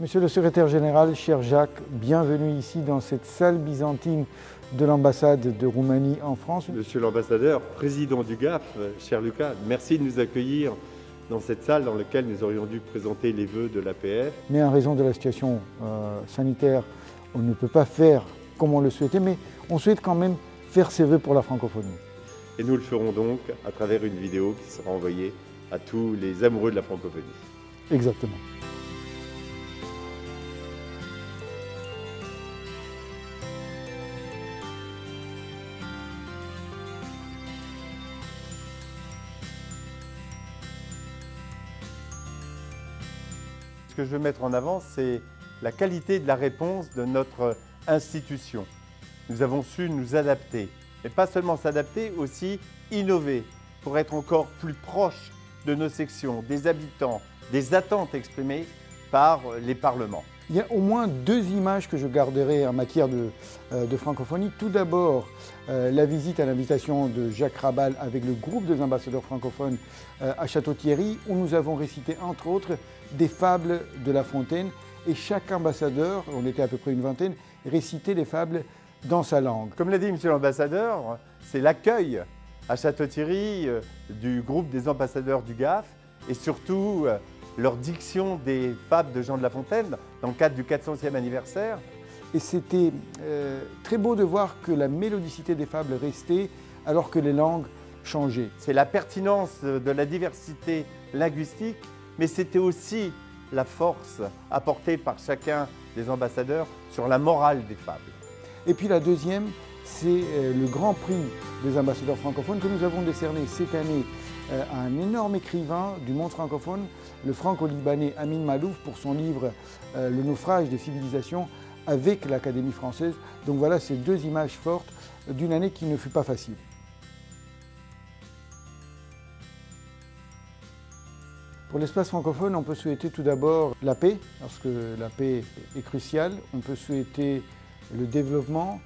Monsieur le secrétaire général, cher Jacques, bienvenue ici dans cette salle byzantine de l'ambassade de Roumanie en France. Monsieur l'ambassadeur, président du GAF, cher Lucas, merci de nous accueillir dans cette salle dans laquelle nous aurions dû présenter les vœux de l'APF. Mais en raison de la situation sanitaire, on ne peut pas faire comme on le souhaitait, mais on souhaite quand même faire ses vœux pour la francophonie. Et nous le ferons donc à travers une vidéo qui sera envoyée à tous les amoureux de la francophonie. Exactement. Ce que je veux mettre en avant, c'est la qualité de la réponse de notre institution. Nous avons su nous adapter, mais pas seulement s'adapter, aussi innover pour être encore plus proche de nos sections, des habitants, des attentes exprimées par les parlements. Il y a au moins deux images que je garderai en matière de francophonie. Tout d'abord, la visite à l'invitation de Jacques Rabal avec le groupe des ambassadeurs francophones à Château-Thierry, où nous avons récité entre autres des fables de La Fontaine. Et chaque ambassadeur, on était à peu près une vingtaine, récitait les fables dans sa langue. Comme l'a dit monsieur l'ambassadeur, c'est l'accueil à Château-Thierry du groupe des ambassadeurs du GAF et surtout leur diction des fables de Jean de La Fontaine dans le cadre du 400e anniversaire. Et c'était très beau de voir que la mélodicité des fables restait alors que les langues changeaient. C'est la pertinence de la diversité linguistique, mais c'était aussi la force apportée par chacun des ambassadeurs sur la morale des fables. Et puis la deuxième, c'est le grand prix des ambassadeurs francophones que nous avons décerné cette année à un énorme écrivain du monde francophone, le franco-libanais Amin Malouf, pour son livre « Le naufrage des civilisations » avec l'Académie française. Donc voilà ces deux images fortes d'une année qui ne fut pas facile. Pour l'espace francophone, on peut souhaiter tout d'abord la paix, parce que la paix est cruciale. On peut souhaiter le développement,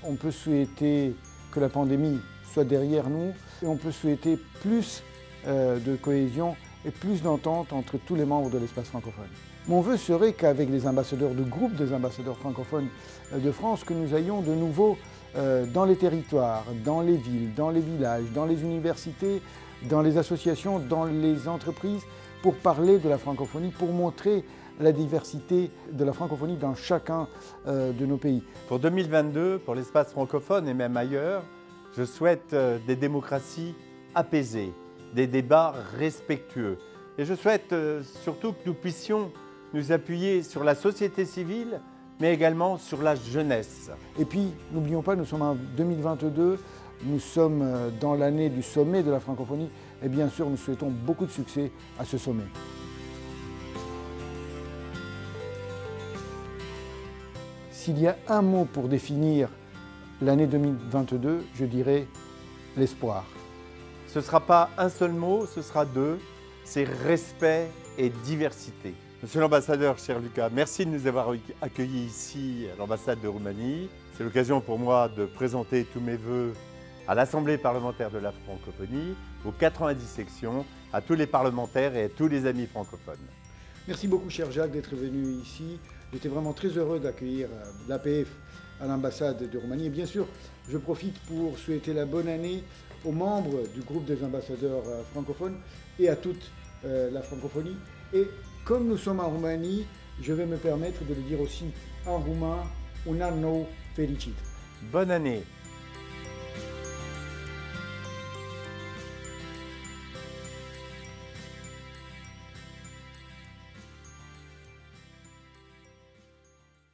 on peut souhaiter que la pandémie soit derrière nous, et on peut souhaiter plus de cohésion et plus d'entente entre tous les membres de l'espace francophone. Mon vœu serait qu'avec les ambassadeurs du groupe des ambassadeurs francophones de France, que nous ayons de nouveau dans les territoires, dans les villes, dans les villages, dans les universités, dans les associations, dans les entreprises, pour parler de la francophonie, pour montrer la diversité de la francophonie dans chacun de nos pays. Pour 2022, pour l'espace francophone et même ailleurs, je souhaite des démocraties apaisées, des débats respectueux. Et je souhaite surtout que nous puissions nous appuyer sur la société civile, mais également sur la jeunesse. Et puis, n'oublions pas, nous sommes en 2022, nous sommes dans l'année du sommet de la francophonie, et bien sûr, nous souhaitons beaucoup de succès à ce sommet. S'il y a un mot pour définir l'année 2022, je dirais l'espoir. Ce ne sera pas un seul mot, ce sera deux, c'est respect et diversité. Monsieur l'ambassadeur, cher Lucas, merci de nous avoir accueillis ici à l'ambassade de Roumanie. C'est l'occasion pour moi de présenter tous mes vœux à l'Assemblée parlementaire de la francophonie, aux 90 sections, à tous les parlementaires et à tous les amis francophones. Merci beaucoup, cher Jacques, d'être venu ici. J'étais vraiment très heureux d'accueillir l'APF à l'ambassade de Roumanie. Et bien sûr, je profite pour souhaiter la bonne année aux membres du groupe des ambassadeurs francophones et à toute la francophonie. Et comme nous sommes en Roumanie, je vais me permettre de le dire aussi en roumain, un an nou fericit. Bonne année!